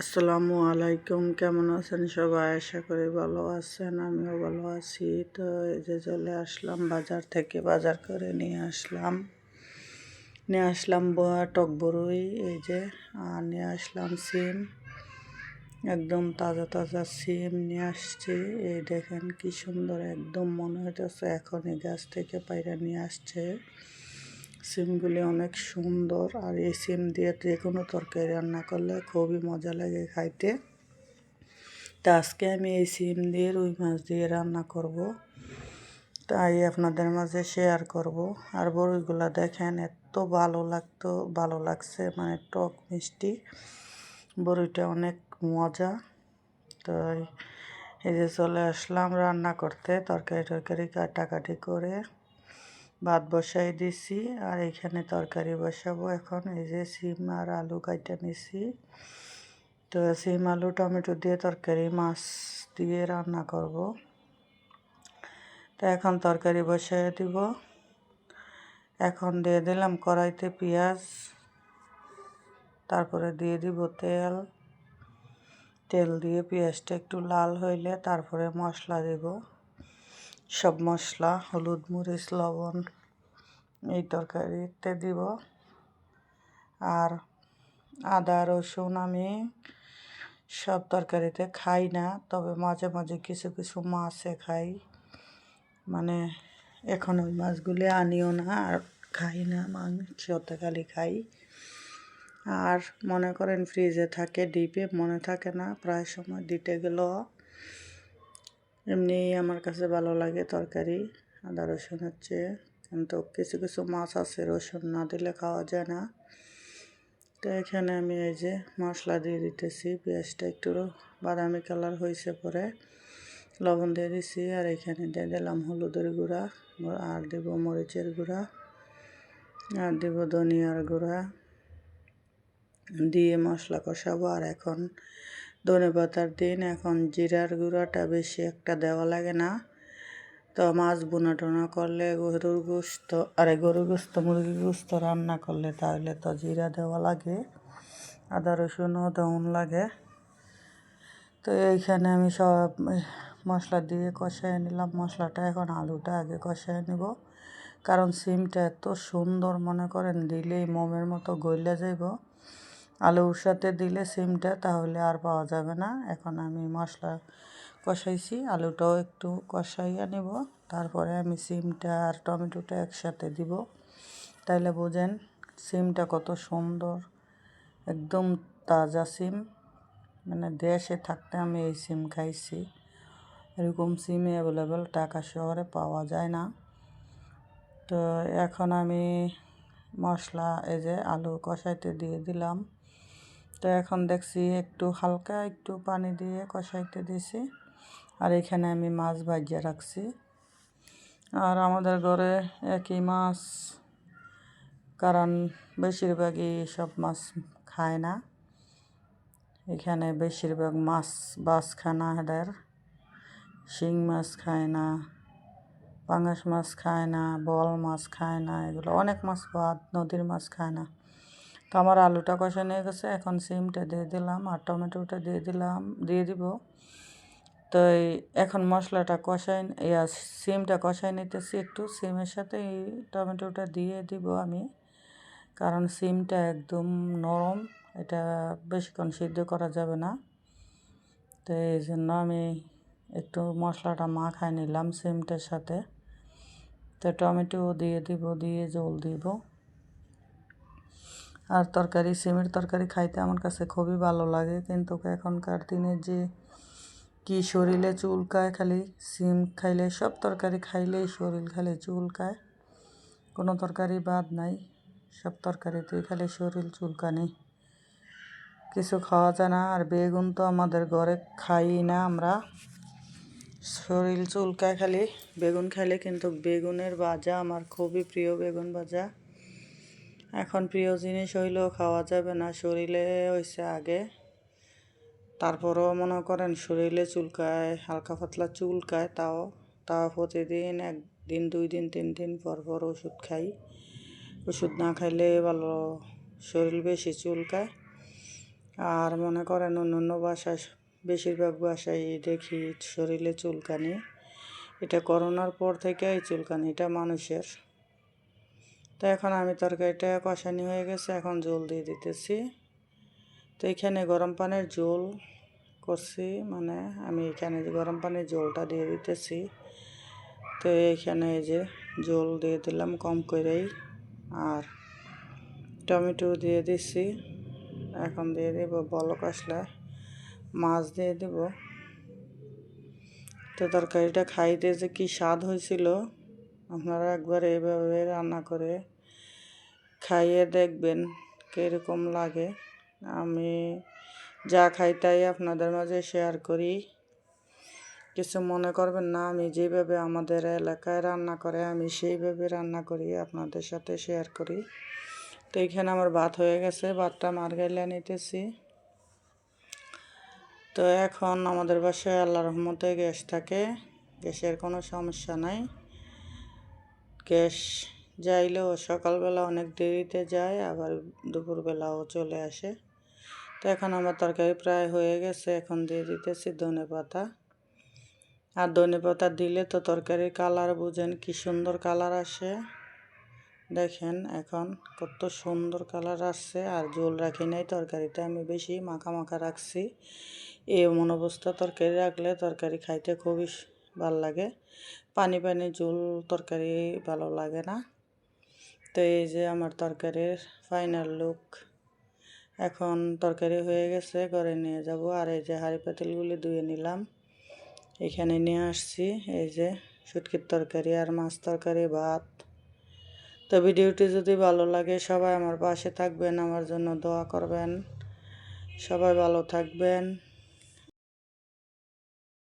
আসসালামু আলাইকুম, কেমন আছেন সবাই? আশা করি ভালো আছেন, আমিও ভালো আছি। তো এই যে চলে আসলাম বাজার থেকে, বাজার করে নিয়ে আসলাম টক বড়ই, এই যে আর নিয়ে আসলাম সিম, একদম তাজা তাজা সিম নিয়ে আসছি। এই দেখেন কি সুন্দর, একদম মনে হইতেছে এখনই গাছ থেকে পাইরা নিয়ে আসছে। সিমগুলি অনেক সুন্দর, আর এই সিম দিয়ে যে কোনো তরকারি রান্না করলে খুবই মজা লাগে খাইতে। তো আজকে আমি এই সিম দিয়ে রুই মাছ দিয়ে রান্না করব, তাই আপনাদের মাঝে শেয়ার করব। আর বড়িগুলা দেখেন এত ভালো লাগছে, মানে টক মিষ্টি, বড়িটা অনেক মজা। তাই এই যে চলে আসলাম রান্না করতে, তরকারি কাটাকাটি করে ভাত বসাই দিছি, আর এখানে তরকারি বসাবো এখন। এই যে সিম আর আলু কাইটা নিছি, তো সিম আলু টমেটো দিয়ে তরকারি, মাছ দিয়ে রান্না করব। তো এখন তরকারি বসাই দিব। এখন দিয়ে দিলাম কড়াইতে পেঁয়াজ, তারপরে দিয়ে দিব তেল দিয়ে পেঁয়াজটা একটু লাল হইলে তারপরে মশলা দেব, সব মশলা হলুদ মরিচ লবণ এই তরকারিতে দিব। আর আদা রসুন আমি সব তরকারিতে খাই না, তবে মাঝে মাঝে কিছু কিছু মাছে খাই, মানে এখন ওই মাছগুলি আনিও না আর খাই না, মাংসতে খালি খাই। আর মনে করেন ফ্রিজে থাকে, ডিপে মনে থাকে না প্রায় সময় দিতে গেলেও। এমনি আমার কাছে ভালো লাগে তরকারি আদা রসুন হচ্ছে, কিন্তু কিছু কিছু মাছ আছে রসুন না দিলে খাওয়া যায় না। তো এখানে আমি এই যে মশলা দিয়ে দিতেছি, পেঁয়াজটা একটু বাদামি কালার হয়েছে পরে লবণ দিয়ে দিছি, আর এখানে দিয়ে দিলাম হলুদের গুঁড়া, আর দেব মরিচের গুঁড়া, আর দেব ধনিয়ার গুঁড়া দিয়ে মশলা কষাবো। আর এখন ধনেপাতার দিন, এখন জিরার গুঁড়াটা বেশি একটা দেওয়া লাগে না। তো মাছ বোনা টোনা করলে গরুর গোস্ত মুরগির গোস্ত রান্না করলে তাহলে তো জিরা দেওয়া লাগে, আদা রসুনও দেওয়ান লাগে। তো এইখানে আমি সব মশলা দিয়ে কষাই নিলাম মশলাটা। এখন আলুটা আগে কষাই নিব, কারণ সিমটা এত সুন্দর, মনে করেন দিলেই মোমের মতো গইলে যাইব। আলুর সাথে দিলে সিমটা তাহলে আর পাওয়া যাবে না। এখন আমি মশলা কষাইছি, আলুটাও একটু কষাইয়া নেব, তারপরে আমি সিমটা আর টমেটোটা একসাথে দিব। তাইলে বোঝেন সিমটা কত সুন্দর, একদম তাজা সিম, মানে দেশে থাকতে আমি এই সিম খাইছি, এরকম সিম অ্যাভেলেবেল ঢাকা শহরে পাওয়া যায় না। তো এখন আমি মশলা এই যে আলু কষাইতে দিয়ে দিলাম। তো এখন দেখছি একটু হালকা একটু পানি দিয়ে কষাইতে দিছি, আর এখানে আমি মাছ ভাজিয়ে রাখছি। আর আমাদের ঘরে একই মাছ, কারণ বেশিরভাগই সব মাছ খায় না, এখানে বেশিরভাগ মাছ খায় না, এদের শিং মাছ খায় না, পাঙাশ মাছ খায় না, বোয়াল মাছ খায় না, এগুলো অনেক মাছ বাদ, নদীর মাছ খায় না। তো আমার আলুটা কষা নিয়ে গেছে, এখন সিমটা দিয়ে দিলাম আর টমেটোটা দিয়ে দিব। তো এখন মশলাটা সিমটা কষাই নিতেছি একটু, সিমের সাথে এই টমেটোটা দিয়ে দিব আমি, কারণ সিমটা একদম নরম, এটা বেশিক্ষণ সিদ্ধ করা যাবে না। তো এই জন্য আমি একটু মশলাটা মাখাই নিলাম সিমটার সাথে। তো টমেটো দিয়ে দিব, দিয়ে জল দিব। আর সিমের তরকারি খাইতে আমার কাছে খুবই ভালো লাগে, কিন্তু এখনকার দিনে যে কি শরীরে চুলকায়, খালি সিম খাইলে, সব তরকারি খাইলেই শরীর খালি চুলকায়, কোনো তরকারি বাদ নাই, সব তরকারিতেই খালি শরীর চুলকানি, কিছু খাওয়া যায় না। আর বেগুন তো আমাদের ঘরে খাই না আমরা, শরীর চুলকায় খালি বেগুন খাইলে, কিন্তু বেগুনের ভাজা আমার খুবই প্রিয়, বেগুন ভাজা। এখন প্রিয় জিনিস হইলেও খাওয়া যাবে না, শরীরে হয়েছে আগে, তারপরও মনে করেন শরীরে চুলকায়, হালকা পাতলা চুলকায়, তাও প্রতিদিন 1 দিন 2 দিন 3 দিন পর পর ওষুধ খাই, ওষুধ না খাইলে ভালো, শরীর বেশি চুলকায়। আর মনে করেন অন্য বাসায় বেশিরভাগ বাসায় দেখি শরীরে চুলকানি, এটা করোনার পর থেকে এই চুলকানি এটা মানুষের। তো এখন আমি তরকারিটা কষানি হয়ে গেছে, এখন ঝোল দিয়ে দিতেছি। তো এখানে গরম পানির ঝোল করছি, মানে আমি এখানে যে গরম পানির ঝোলটা দিয়ে দিতেছি। তো এইখানে এই যে ঝোল দিয়ে দিলাম কম করেই, আর টমেটো দিয়ে দিছি। এখন দিয়ে দেব বলক আসলে মাছ দিয়ে দেব। তো তরকারিটা খাইতে যে কি স্বাদ হয়েছিল, আপনারা একবার এইভাবে রান্না করে খাইয়ে দেখবেন কীরকম লাগে। আমি যা খাই তাই আপনাদের মাঝে শেয়ার করি, কিছু মনে করবেন না। আমি যেভাবে আমাদের এলাকায় রান্না করে আমি সেইভাবে রান্না করি, আপনাদের সাথে শেয়ার করি। তো এখানে আমার ভাত হয়ে গেছে, ভাতটা মারগাইলা নিতেছি। তো এখন আমাদের বাসায় আল্লাহর রহমতে গ্যাস থাকে, গ্যাসের কোনো সমস্যা নাই। গ্যাস যাইলেও সকালবেলা অনেক দেরিতে যায়, আবার দুপুরবেলাও চলে আসে। তো এখন আমার তরকারি প্রায় হয়ে গেছে, এখন দিয়ে দিতেছি ধনেপাতা। আর ধনেপাতা দিলে তো তরকারির কালার বুঝেন কি সুন্দর কালার আসে, দেখেন এখন কত সুন্দর কালার আসছে। আর ঝোল রাখি নাই তরকারিটা, আমি বেশি মাখা মাখা রাখছি। এমন অবস্থা তরকারি রাখলে তরকারি খাইতে খুবই ভালো লাগে, পানি পানি ঝোল তরকারি ভালো লাগে না। তো এই যে আমার তরকারির ফাইনাল লুক, এখন তরকারি হয়ে গেছে, ঘরে নিয়ে যাব। আর এই যে হাঁড়ি পাতিলগুলি ধুয়ে নিলাম, এখানে নিয়ে আসছি। এই যে শুটকির তরকারি আর মাছ তরকারি, ভাত। তো ভিডিওটি যদি ভালো লাগে সবাই আমার পাশে থাকবেন, আমার জন্য দোয়া করবেন। সবাই ভালো থাকবেন।